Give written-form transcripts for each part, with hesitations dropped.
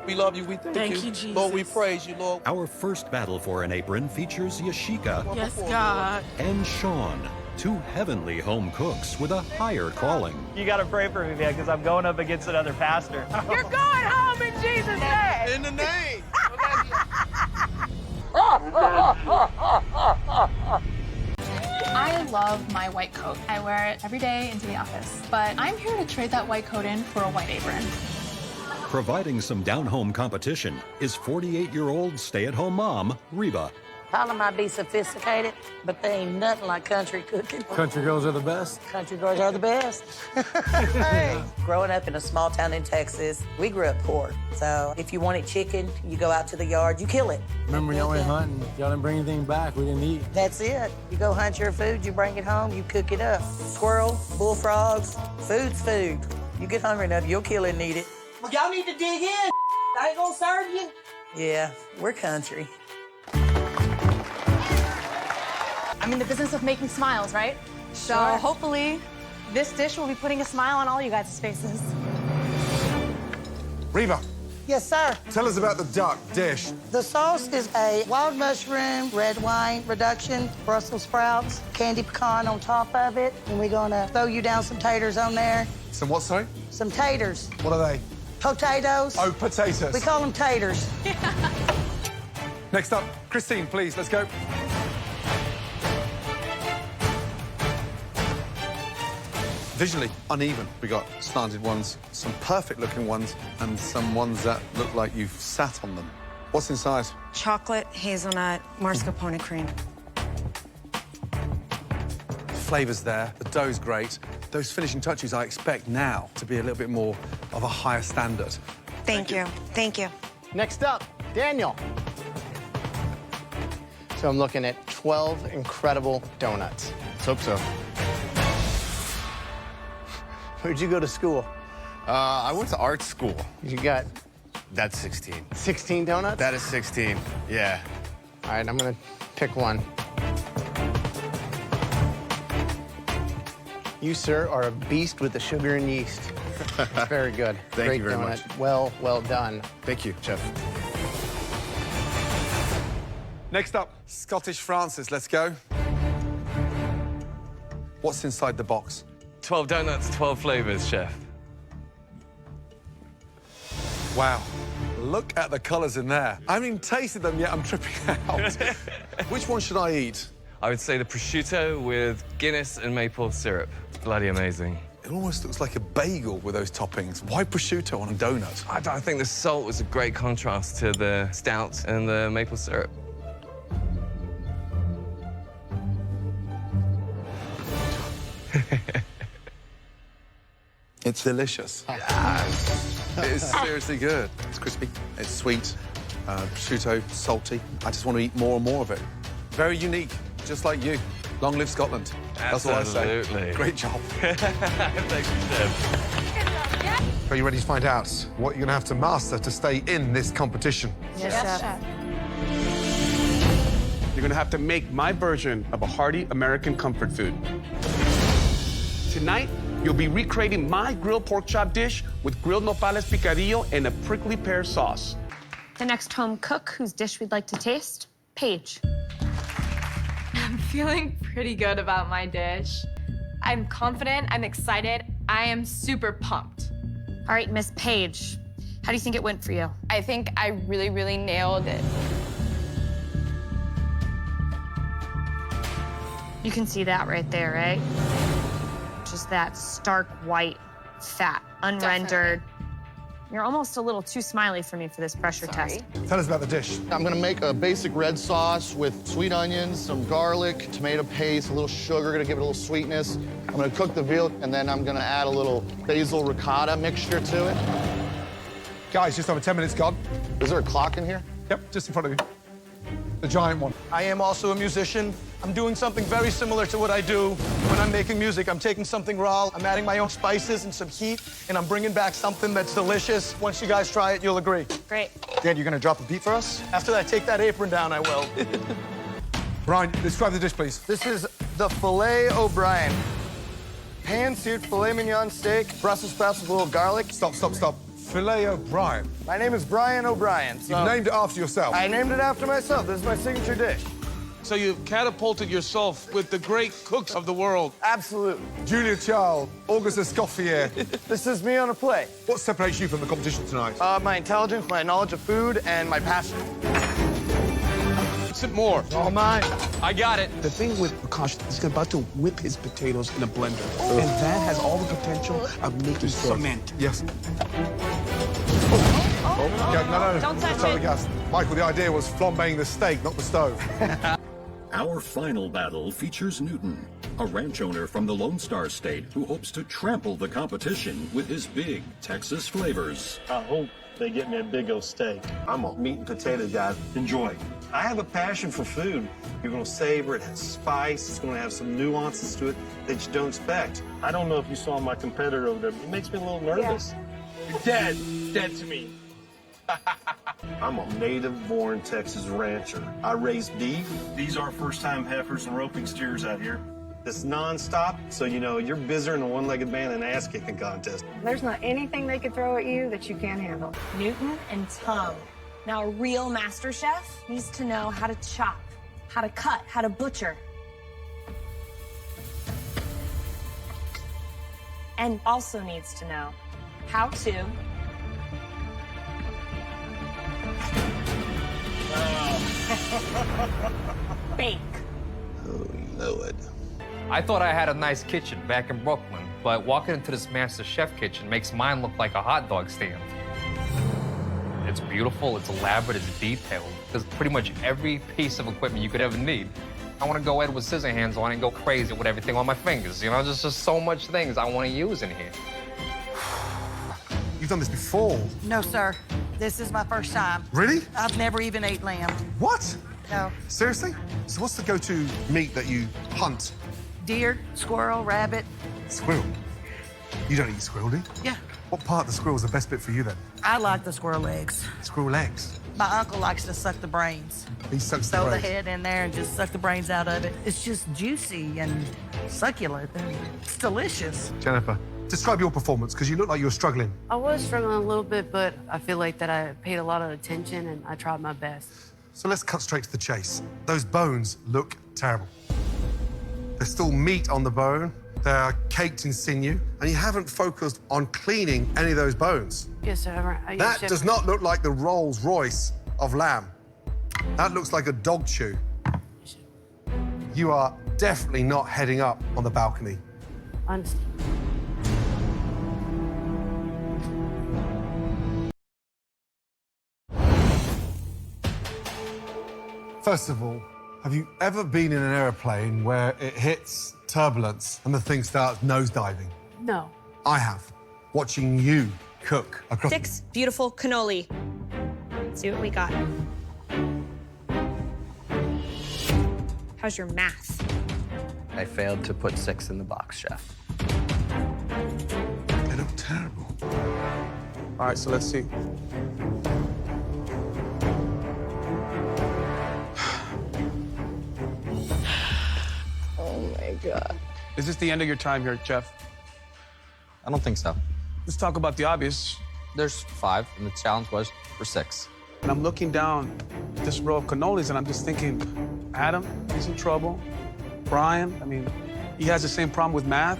We love you. We thank you. Jesus. Lord, we praise you, Lord. Our first battle for an apron features Yashika Yes, God. and Sean, two heavenly home cooks with a higher calling. You got to pray for me, man, because I'm going up against another pastor. You're going home in Jesus' name. In the name. I love my white coat. I wear it every day into the office. But I'm here to trade that white coat in for a white apron. Providing some down-home competition is 48-year-old stay-at-home mom, Reba. Probably might be sophisticated, but they ain't nothing like country cooking. Country girls are the best. Country girls are the best. Hey. Growing up in a small town in Texas, we grew up poor. So if you wanted chicken, you go out to the yard, you kill it. Remember y'all went hunting, y'all didn't bring anything back, we didn't eat. That's it. You go hunt your food, you bring it home, you cook it up. Squirrel, bullfrogs, food's food. You get hungry enough, you'll kill it and eat it. Well, y'all need to dig in. I ain't gonna serve you. Yeah, we're country. I'm in the business of making smiles, right? So hopefully this dish will be putting a smile on all you guys' faces. Reba, Yes, sir. tell us about the duck dish. The sauce is a wild mushroom, red wine reduction, Brussels sprouts, candy pecan on top of it, and we're gonna throw you down some taters on there. Some what, sorry? Some taters. What are they? Potatoes. Oh, potatoes. We call them taters. Next up, Christine, please, let's go. Visually uneven. We got slanted ones, some perfect-looking ones, and some ones that look like you've sat on them. What's inside? Chocolate, hazelnut, mascarpone cream. The flavor's there, the dough's great. Those finishing touches I expect now to be a little bit more of a higher standard. Thank you. Thank you. Next up, Daniel. So I'm looking at 12 incredible donuts. Let's hope so. Where'd you go to school? I went to art school. You got That's 16. 16 donuts? That is 16, yeah. All right, I'm gonna pick one. You, sir, are a beast with the sugar and yeast. Very good. Thank Great you very donut. much. Well done. Thank you, Chef. Next up, Scottish Francis, let's go. What's inside the box? 12 donuts, 12 flavors, Chef. Wow. Look at the colors in there. I haven't even tasted them yet, I'm tripping out. Which one should I eat? I would say the prosciutto with Guinness and maple syrup. Bloody amazing. It almost looks like a bagel with those toppings. Why prosciutto on a donut? I think the salt was a great contrast to the stout and the maple syrup. It's delicious. It is seriously good. It's crispy, it's sweet, prosciutto, salty. I just want to eat more and more of it. Very unique, just like you. Long live Scotland. That's all I say. Absolutely. Great job. Thank you, Chef. Are you ready to find out what you're going to have to master to stay in this competition? Yes, Chef. You're gonna have to make my version of a hearty American comfort food. Tonight, you'll be recreating my grilled pork chop dish with grilled nopales picadillo and a prickly pear sauce. The next home cook whose dish we'd like to taste, Paige. I'm feeling pretty good about my dish. I'm confident, I'm excited, I am super pumped. All right, Miss Paige, how do you think it went for you? I think I really nailed it. You can see that right there, right? Just that stark white, fat, unrendered. Definitely. You're almost a little too smiley for me for this pressure test. Tell us about the dish. I'm gonna make a basic red sauce with sweet onions, some garlic, tomato paste, a little sugar, gonna give it a little sweetness. I'm gonna cook the veal, and then I'm gonna add a little basil ricotta mixture to it. Guys, just over 10 minutes gone. Is there a clock in here? Yep, just in front of you. The giant one. I am also a musician. I'm doing something very similar to what I do when I'm making music. I'm taking something raw, I'm adding my own spices and some heat, and I'm bringing back something that's delicious. Once you guys try it, you'll agree. Great. Dan, you're gonna drop a beat for us? After I take that apron down, I will. Brian, describe the dish, please. This is the filet O'Brien. Pan-seared filet mignon steak, Brussels sprouts with a little garlic. Stop. Filet O'Brien. My name is Brian O'Brien. So You've named it after yourself. I named it after myself. This is my signature dish. So you've catapulted yourself with the great cooks of the world. Absolutely. Julia Child, August Escoffier. This is me on a plate. What separates you from the competition tonight? My intelligence, my knowledge of food, and my passion. Sit more. All mine. I got it. The thing with Prakash, he's about to whip his potatoes in a blender. And that has all the potential of making cement. Yes. Yeah, no. Don't touch Sorry, it. gas. Michael, the idea was flambeing the steak, not the stove. Our final battle features Newton, a ranch owner from the Lone Star State who hopes to trample the competition with his big Texas flavors. I hope they get me a big old steak. I'm a meat and potato guy. Enjoy. I have a passion for food. You're going to savor it, has spice, it's going to have some nuances to it that you don't expect. I don't know if you saw my competitor over there, but he makes me a little nervous. You're dead. Dead to me. I'm a native-born Texas rancher. I raise beef. These are first-time heifers and roping steers out here. It's nonstop, so you know you're busier than a one-legged man in an ass-kicking contest. There's not anything they could throw at you that you can't handle. Newton and tongue. Now, a real master chef needs to know how to chop, how to cut, how to butcher. And also needs to know how to bake. Oh, Lord. I thought I had a nice kitchen back in Brooklyn, but walking into this MasterChef kitchen makes mine look like a hot dog stand. It's beautiful, it's elaborate, it's detailed. There's pretty much every piece of equipment you could ever need. I want to go in with scissor hands on and go crazy with everything on my fingers. You know, there's just so much things I want to use in here. You've done this before. No, sir. This is my first time. Really? I've never even ate lamb. What? No. Seriously? So what's the go-to meat that you hunt? Deer, squirrel, rabbit. Squirrel. You don't eat squirrel, do you? Yeah. What part of the squirrel is the best bit for you, then? I like the squirrel legs. Squirrel legs? My uncle likes to suck the brains. He sucks the Throw the brains. head in there and just suck the brains out of it. It's just juicy and succulent. And it's delicious. Jennifer, describe your performance, because you look like you were struggling. I was struggling a little bit, but I feel like that I paid a lot of attention and I tried my best. So let's cut straight to the chase. Those bones look terrible. There's still meat on the bone. They're caked in sinew, and you haven't focused on cleaning any of those bones. Yes, sir. That does not look like the Rolls Royce of lamb. That looks like a dog chew. You are definitely not heading up on the balcony. Understand. First of all, have you ever been in an airplane where it hits turbulence and the thing starts nosediving? No. I have, watching you cook across... 6 beautiful cannoli. Let's see what we got. How's your math? I failed to put 6 in the box, chef. They look terrible. All right, so let's see. Oh my God. Is this the end of your time here, Chef? I don't think so. Let's talk about the obvious. There's 5, and the challenge was for 6. And I'm looking down this row of cannolis, and I'm just thinking, Adam, he's in trouble. Brian, I mean, he has the same problem with math.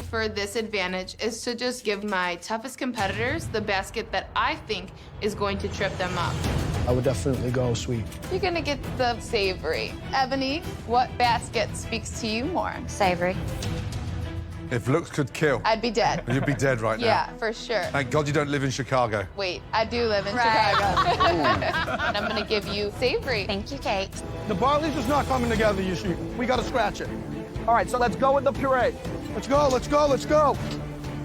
For this advantage is to just give my toughest competitors the basket that I think is going to trip them up. I would definitely go sweet. You're gonna get the savory. Ebony, what basket speaks to you more? Savory. If looks could kill, I'd be dead. you'd be dead right now. Yeah, for sure. Thank God you don't live in Chicago. Wait, I do live in Chicago. And I'm gonna give you savory. Thank you, Kate. The barley's just not coming together, you see. We gotta scratch it. All right, so let's go with the puree. Let's go, let's go, let's go.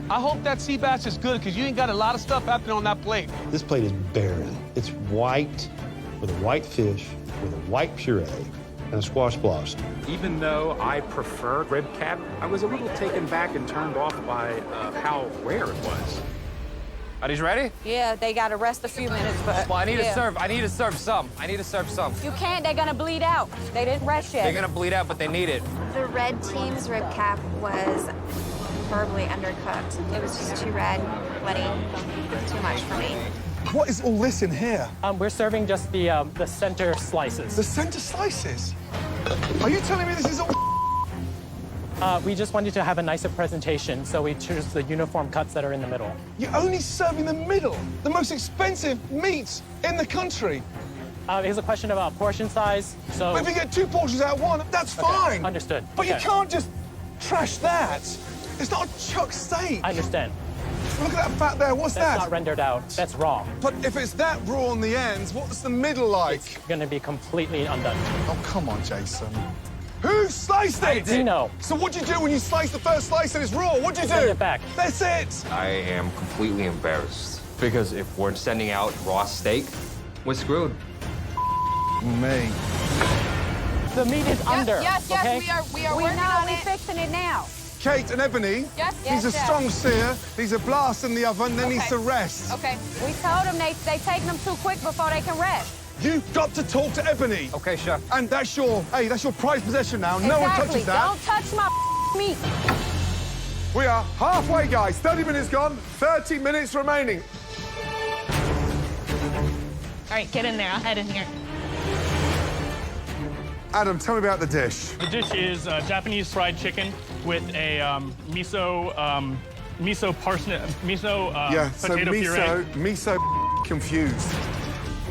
I hope that sea bass is good, because you ain't got a lot of stuff happening on that plate. This plate is barren. It's white with a white fish, with a white puree, and a squash blossom. Even though I prefer rib cap, I was a little taken back and turned off by how rare it was. Are these ready? Yeah, they got to rest a few minutes, but... Well, I need to serve some. You can't, they're gonna bleed out. They didn't rest yet. They're gonna bleed out, but they need it. The red team's rib cap was horribly undercooked. It was just too red, bloody, too much for me. What is all this in here? We're serving just the center slices. The center slices? Are you telling me this is all? We just wanted to have a nicer presentation, so we choose the uniform cuts that are in the middle. You're only serving the middle, the most expensive meat in the country. It's a question about portion size, so... But if you get 2 portions out of one, that's fine. Understood. But Okay. you can't just trash that. It's not a chuck steak. I understand. Look at that fat there. What's That's that? not rendered out. That's raw. But if it's that raw on the ends, what's the middle like? It's going to be completely undone. Oh, come on, Jason. Who sliced it? I did. No. So what do you do when you slice the first slice and it's raw? What do you do? Send it back. That's it. I am completely embarrassed because if we're sending out raw steak, we're screwed. Me. The meat is under. Yes, okay? we are working on it. We're fixing it now. Kate and Ebony, Yes, these are Chef. strong sear. These are blast in the oven. They need to rest. Okay. We told them they take them too quick before they can rest. You've got to talk to Ebony. Okay, Chef. And that's your prized possession now. No one touches that. Don't touch my meat. We are halfway, guys. 30 minutes gone, 30 minutes remaining. All right, get in there. I'll head in here. Adam, tell me about the dish. The dish is Japanese fried chicken with a miso parsnip, potato puree. Miso confused.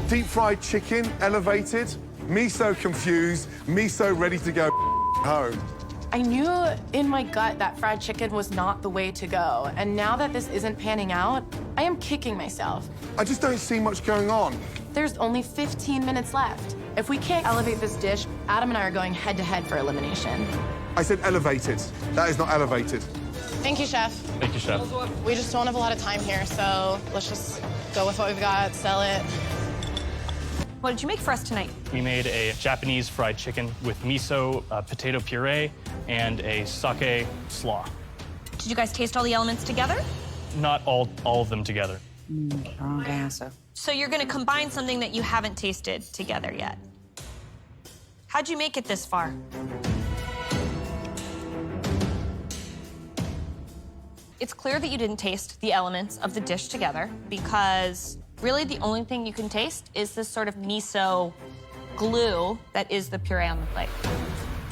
Deep fried chicken, elevated, miso confused, miso ready to go home. I knew in my gut that fried chicken was not the way to go. And now that this isn't panning out, I am kicking myself. I just don't see much going on. There's only 15 minutes left. If we can't elevate this dish, Adam and I are going head to head for elimination. I said elevated. That is not elevated. Thank you, Chef. Thank you, Chef. We just don't have a lot of time here, so let's just go with what we've got, sell it. What did you make for us tonight? We made a Japanese fried chicken with miso, potato puree, and a sake slaw. Did you guys taste all the elements together? Not all of them together. Wrong answer. So you're gonna combine something that you haven't tasted together yet. How'd you make it this far? It's clear that you didn't taste the elements of the dish together because really the only thing you can taste is this sort of miso glue that is the puree on the plate.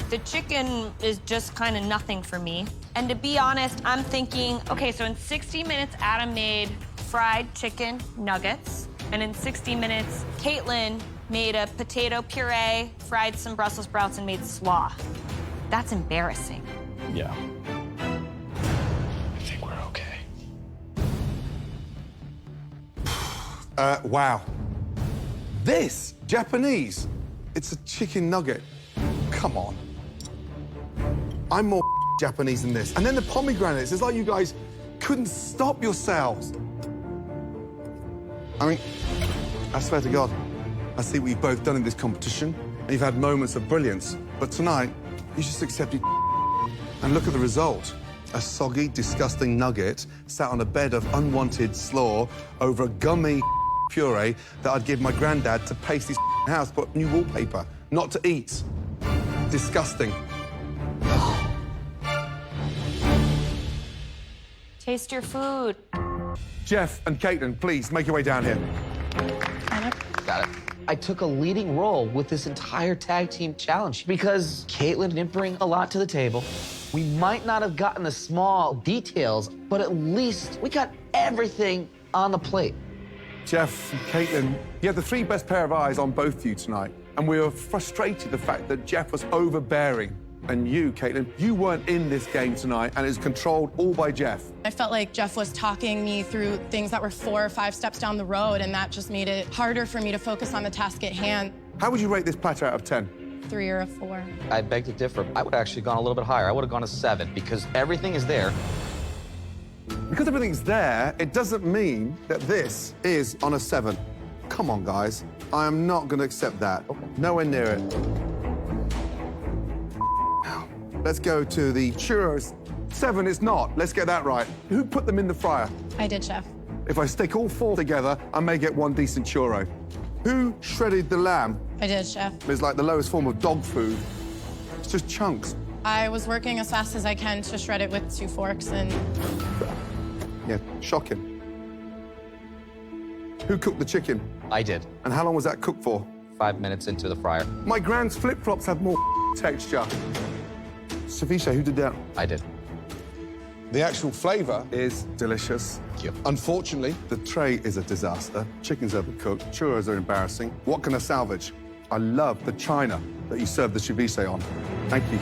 The chicken is just kind of nothing for me. And to be honest, I'm thinking, okay, so in 60 minutes, Adam made fried chicken nuggets. And in 60 minutes, Caitlin made a potato puree, fried some Brussels sprouts, and made slaw. That's embarrassing. Yeah. I think we're okay. Wow. This, Japanese, it's a chicken nugget. Come on. I'm more Japanese than this. And then the pomegranates, it's like you guys couldn't stop yourselves. I mean, I swear to God, I see what you've both done in this competition, and you've had moments of brilliance. But tonight, you just accepted and look at the result. A soggy, disgusting nugget sat on a bed of unwanted slaw over a gummy puree that I'd give my granddad to paste his house, put new wallpaper, not to eat. Disgusting. Taste your food. Jeff and Caitlin, please make your way down here. Got it. I took a leading role with this entire tag team challenge because Caitlin didn't bring a lot to the table. We might not have gotten the small details, but at least we got everything on the plate. Jeff and Caitlin, you had the 3 best pair of eyes on both of you tonight, and we were frustrated the fact that Jeff was overbearing. And you, Caitlin, you weren't in this game tonight, and it's controlled all by Jeff. I felt like Jeff was talking me through things that were 4 or 5 steps down the road, and that just made it harder for me to focus on the task at hand. How would you rate this platter out of 10? 3 or a 4. I beg to differ. I would have actually gone a little bit higher. I would have gone a 7 because everything is there. Because everything's there, it doesn't mean that this is on a 7. Come on, guys. I am not going to accept that. Nowhere near it. Now, let's go to the churros. 7 is not. Let's get that right. Who put them in the fryer? I did, Chef. If I stick all 4 together, I may get 1 decent churro. Who shredded the lamb? I did, Chef. It's like the lowest form of dog food. It's just chunks. I was working as fast as I can to shred it with 2 forks and... Yeah, shocking. Who cooked the chicken? I did. And how long was that cooked for? 5 minutes into the fryer. My grand's flip-flops have more texture. Ceviche, who did that? I did. The actual flavor is delicious. Thank you. Unfortunately, the tray is a disaster. Chicken's overcooked, churros are embarrassing. What can I salvage? I love the china that you served the ceviche on. Thank you.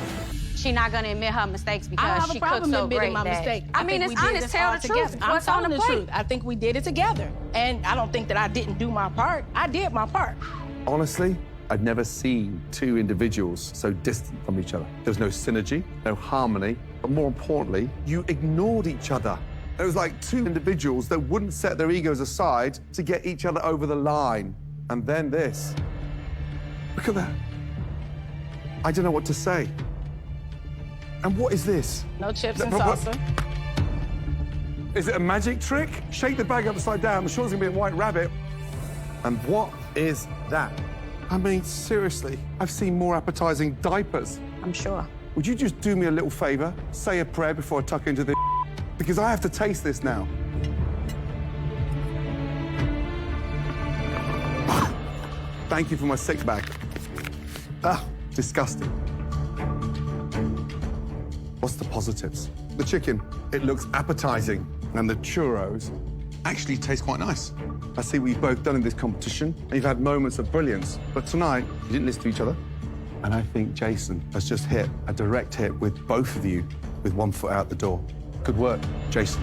She's not gonna admit her mistakes I because don't have she a cooks problem so admitting great. my that- mistake. I mean, think it's we did honest. this Tell all the truth. together. I'm What's on telling the the plate? truth. I think we did it together. And I don't think that I didn't do my part. I did my part. Honestly, I'd never seen 2 individuals so distant from each other. There was no synergy, no harmony, but more importantly, you ignored each other. It was like 2 individuals that wouldn't set their egos aside to get each other over the line. And then this. Look at that. I don't know what to say. And what is this? No chips and What- salsa. Is it a magic trick? Shake the bag upside down. I'm sure there's gonna be a white rabbit. And what is that? I mean, seriously, I've seen more appetizing diapers. I'm sure. Would you just do me a little favor? Say a prayer before I tuck into the because I have to taste this now. Thank you for my 6-pack. Disgusting. What's the positives? The chicken, it looks appetizing, and the churros actually taste quite nice. I see what you've both done in this competition, and you've had moments of brilliance. But tonight, you didn't listen to each other. And I think Jason has just hit a direct hit with both of you with 1 foot out the door. Good work, Jason.